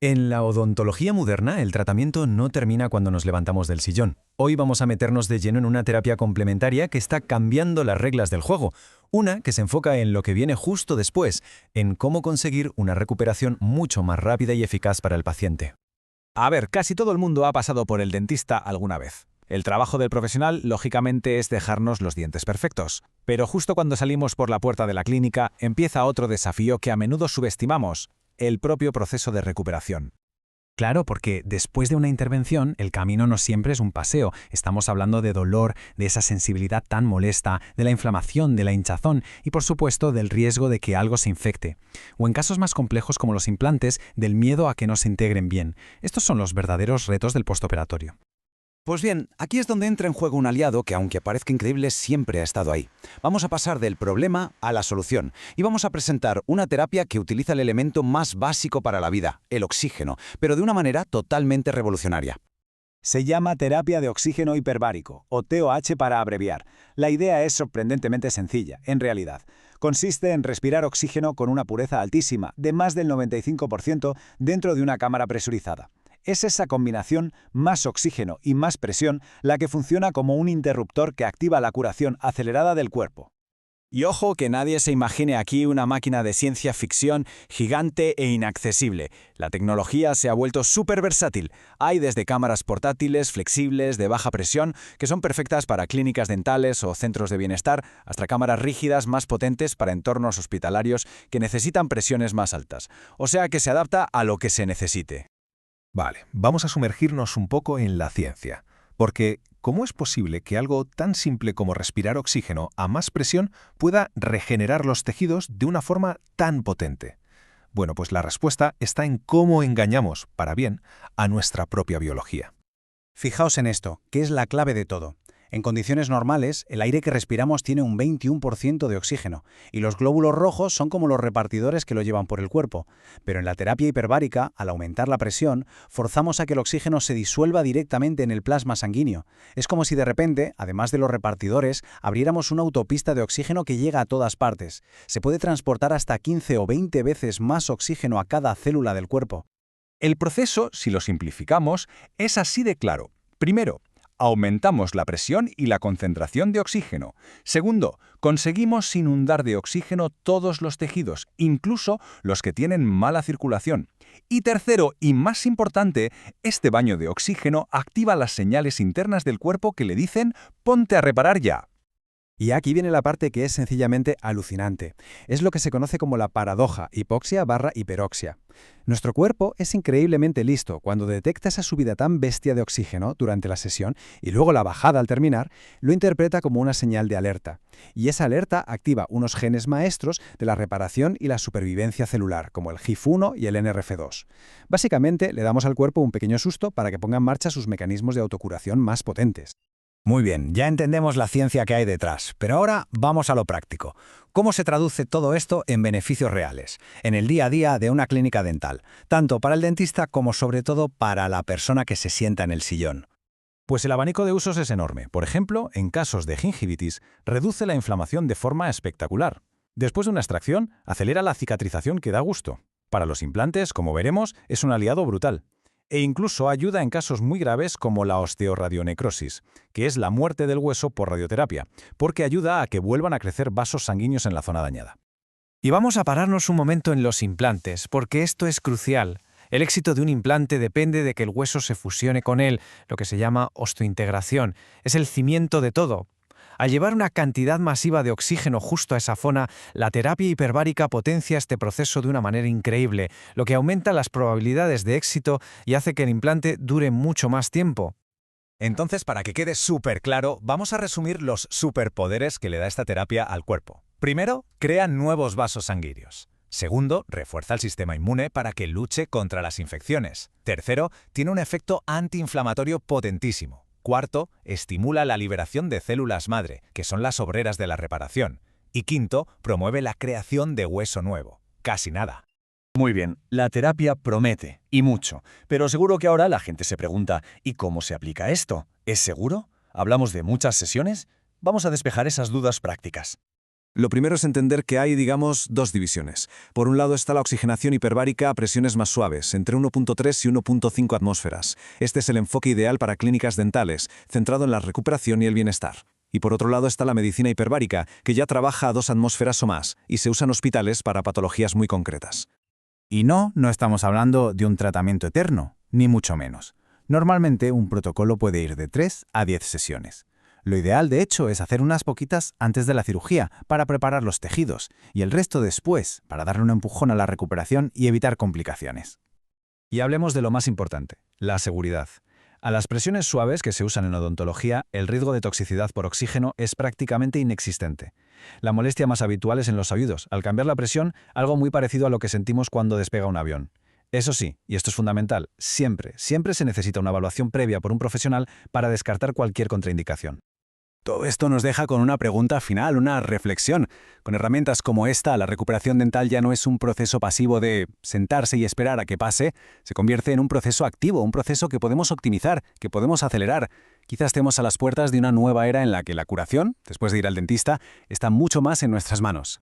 En la odontología moderna, el tratamiento no termina cuando nos levantamos del sillón. Hoy vamos a meternos de lleno en una terapia complementaria que está cambiando las reglas del juego. Una que se enfoca en lo que viene justo después, en cómo conseguir una recuperación mucho más rápida y eficaz para el paciente. A ver, casi todo el mundo ha pasado por el dentista alguna vez. El trabajo del profesional, lógicamente, es dejarnos los dientes perfectos. Pero justo cuando salimos por la puerta de la clínica, empieza otro desafío que a menudo subestimamos: el propio proceso de recuperación. Claro, porque después de una intervención, el camino no siempre es un paseo. Estamos hablando de dolor, de esa sensibilidad tan molesta, de la inflamación, de la hinchazón y, por supuesto, del riesgo de que algo se infecte. O en casos más complejos como los implantes, del miedo a que no se integren bien. Estos son los verdaderos retos del postoperatorio. Pues bien, aquí es donde entra en juego un aliado que, aunque parezca increíble, siempre ha estado ahí. Vamos a pasar del problema a la solución y vamos a presentar una terapia que utiliza el elemento más básico para la vida, el oxígeno, pero de una manera totalmente revolucionaria. Se llama terapia de oxígeno hiperbárico, o TOH para abreviar. La idea es sorprendentemente sencilla, en realidad. Consiste en respirar oxígeno con una pureza altísima, de más del 95%, dentro de una cámara presurizada. Es esa combinación, más oxígeno y más presión, la que funciona como un interruptor que activa la curación acelerada del cuerpo. Y ojo que nadie se imagine aquí una máquina de ciencia ficción gigante e inaccesible. La tecnología se ha vuelto súper versátil. Hay desde cámaras portátiles, flexibles, de baja presión, que son perfectas para clínicas dentales o centros de bienestar, hasta cámaras rígidas más potentes para entornos hospitalarios que necesitan presiones más altas. O sea que se adapta a lo que se necesite. Vale, vamos a sumergirnos un poco en la ciencia, porque ¿cómo es posible que algo tan simple como respirar oxígeno a más presión pueda regenerar los tejidos de una forma tan potente? Bueno, pues la respuesta está en cómo engañamos, para bien, a nuestra propia biología. Fijaos en esto, que es la clave de todo. En condiciones normales, el aire que respiramos tiene un 21% de oxígeno, y los glóbulos rojos son como los repartidores que lo llevan por el cuerpo. Pero en la terapia hiperbárica, al aumentar la presión, forzamos a que el oxígeno se disuelva directamente en el plasma sanguíneo. Es como si de repente, además de los repartidores, abriéramos una autopista de oxígeno que llega a todas partes. Se puede transportar hasta 15 o 20 veces más oxígeno a cada célula del cuerpo. El proceso, si lo simplificamos, es así de claro. Primero, aumentamos la presión y la concentración de oxígeno. Segundo, conseguimos inundar de oxígeno todos los tejidos, incluso los que tienen mala circulación. Y tercero, y más importante, este baño de oxígeno activa las señales internas del cuerpo que le dicen «ponte a reparar ya». Y aquí viene la parte que es sencillamente alucinante. Es lo que se conoce como la paradoja hipoxia/hiperoxia. Nuestro cuerpo es increíblemente listo. Cuando detecta esa subida tan bestia de oxígeno durante la sesión y luego la bajada al terminar, lo interpreta como una señal de alerta. Y esa alerta activa unos genes maestros de la reparación y la supervivencia celular, como el GIF1 y el NRF2. Básicamente, le damos al cuerpo un pequeño susto para que ponga en marcha sus mecanismos de autocuración más potentes. Muy bien, ya entendemos la ciencia que hay detrás, pero ahora vamos a lo práctico. ¿Cómo se traduce todo esto en beneficios reales, en el día a día de una clínica dental, tanto para el dentista como sobre todo para la persona que se sienta en el sillón? Pues el abanico de usos es enorme. Por ejemplo, en casos de gingivitis, reduce la inflamación de forma espectacular. Después de una extracción, acelera la cicatrización que da gusto. Para los implantes, como veremos, es un aliado brutal. E incluso ayuda en casos muy graves como la osteoradionecrosis, que es la muerte del hueso por radioterapia, porque ayuda a que vuelvan a crecer vasos sanguíneos en la zona dañada. Y vamos a pararnos un momento en los implantes, porque esto es crucial. El éxito de un implante depende de que el hueso se fusione con él, lo que se llama osteointegración. Es el cimiento de todo. Al llevar una cantidad masiva de oxígeno justo a esa zona, la terapia hiperbárica potencia este proceso de una manera increíble, lo que aumenta las probabilidades de éxito y hace que el implante dure mucho más tiempo. Entonces, para que quede súper claro, vamos a resumir los superpoderes que le da esta terapia al cuerpo. Primero, crea nuevos vasos sanguíneos. Segundo, refuerza el sistema inmune para que luche contra las infecciones. Tercero, tiene un efecto antiinflamatorio potentísimo. Cuarto, estimula la liberación de células madre, que son las obreras de la reparación. Y quinto, promueve la creación de hueso nuevo. Casi nada. Muy bien, la terapia promete, y mucho. Pero seguro que ahora la gente se pregunta, ¿y cómo se aplica esto? ¿Es seguro? ¿Hablamos de muchas sesiones? Vamos a despejar esas dudas prácticas. Lo primero es entender que hay, digamos, dos divisiones. Por un lado está la oxigenación hiperbárica a presiones más suaves, entre 1.3 y 1.5 atmósferas. Este es el enfoque ideal para clínicas dentales, centrado en la recuperación y el bienestar. Y por otro lado está la medicina hiperbárica, que ya trabaja a 2 atmósferas o más, y se usa en hospitales para patologías muy concretas. Y no estamos hablando de un tratamiento eterno, ni mucho menos. Normalmente un protocolo puede ir de 3 a 10 sesiones. Lo ideal, de hecho, es hacer unas poquitas antes de la cirugía para preparar los tejidos y el resto después para darle un empujón a la recuperación y evitar complicaciones. Y hablemos de lo más importante, la seguridad. A las presiones suaves que se usan en odontología, el riesgo de toxicidad por oxígeno es prácticamente inexistente. La molestia más habitual es en los oídos, al cambiar la presión, algo muy parecido a lo que sentimos cuando despega un avión. Eso sí, y esto es fundamental, siempre se necesita una evaluación previa por un profesional para descartar cualquier contraindicación. Todo esto nos deja con una pregunta final, una reflexión. Con herramientas como esta, la recuperación dental ya no es un proceso pasivo de sentarse y esperar a que pase, se convierte en un proceso activo, un proceso que podemos optimizar, que podemos acelerar. Quizás estemos a las puertas de una nueva era en la que la curación, después de ir al dentista, está mucho más en nuestras manos.